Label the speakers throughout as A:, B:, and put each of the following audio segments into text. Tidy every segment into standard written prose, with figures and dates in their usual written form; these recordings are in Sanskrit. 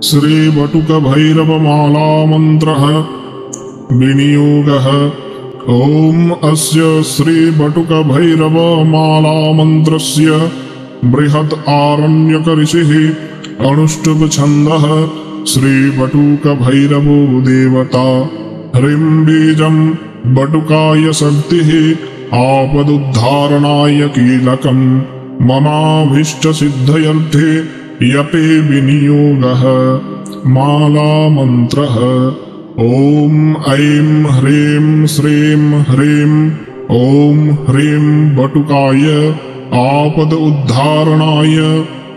A: श्रीबटुकभैरवमालामन्त्रः विनियोगः। ॐ अस्य श्रीबटुकभैरवमालामन्त्रस्य बृहत् आरण्यकऋषिः अनुष्टुप्छन्दः श्रीबटुकभैरवो देवता। ह्रीं बीजं बटुकाय शक्तिः आपदुद्धारणाय कीलकम् ममाभीष्टसिद्धयर्थे यते विनियोगः। मालामन्त्रः ॐ ऐं ह्रीं श्रीं ह्रीं ॐ ह्रीं बटुकाय आपद उद्धारणाय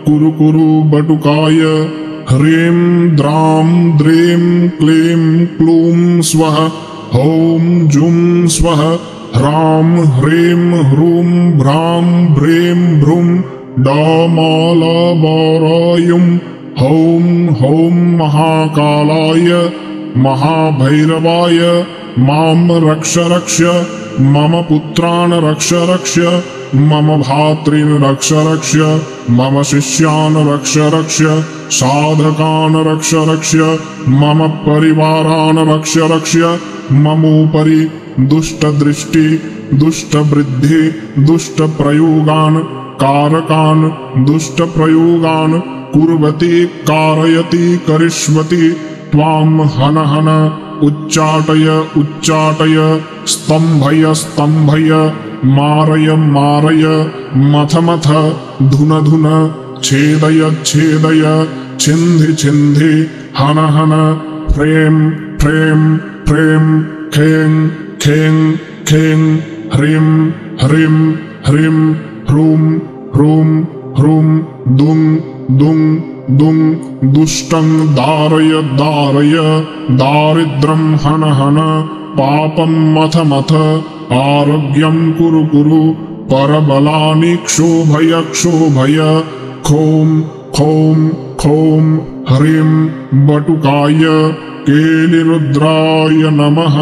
A: कुरु कुरु बटुकाय ह्रीं द्रां द्रीं क्लीं क्लूं स्वः ॐ जुं स्वः ह्रां ह्रीं ह्रूं भ्रां भ्रीं भ्रूं डामालाबारायुं हौं हौं महाकालाय महाभैरवाय मां रक्ष रक्ष मम पुत्रान् रक्ष रक्ष मम भातॄन् रक्ष रक्ष मम शिष्यान् रक्ष रक्ष साधकान् रक्ष रक्ष मम परिवारान् रक्ष रक्ष ममोपरि दुष्टदृष्टि दुष्टवृद्धि दुष्टप्रयोगान् कारकान् दुष्टप्रयोगान् कुर्वती कारयति करिष्यति त्वां हन हन उच्चाटय उच्चाटय स्तम्भय स्तम्भय मारय मारय मथ मथ धुन धुन छेदय छेदय छिन्धि छिन्धि हन हन फ्रें फ्रें फ्रें खें खें खें ह्रीं ह्रीं ह्रीं ह्रूं ह्रूं ह्रूं दुं दुं दुं दुष्टं दारय दारय दारिद्र्यं हन हन पापं मथ मथ आरोग्यं कुरु कुरु परबलानि क्षोभय क्षोभय खों खों खों ह्रीं बटुकाय केलिरुद्राय नमः।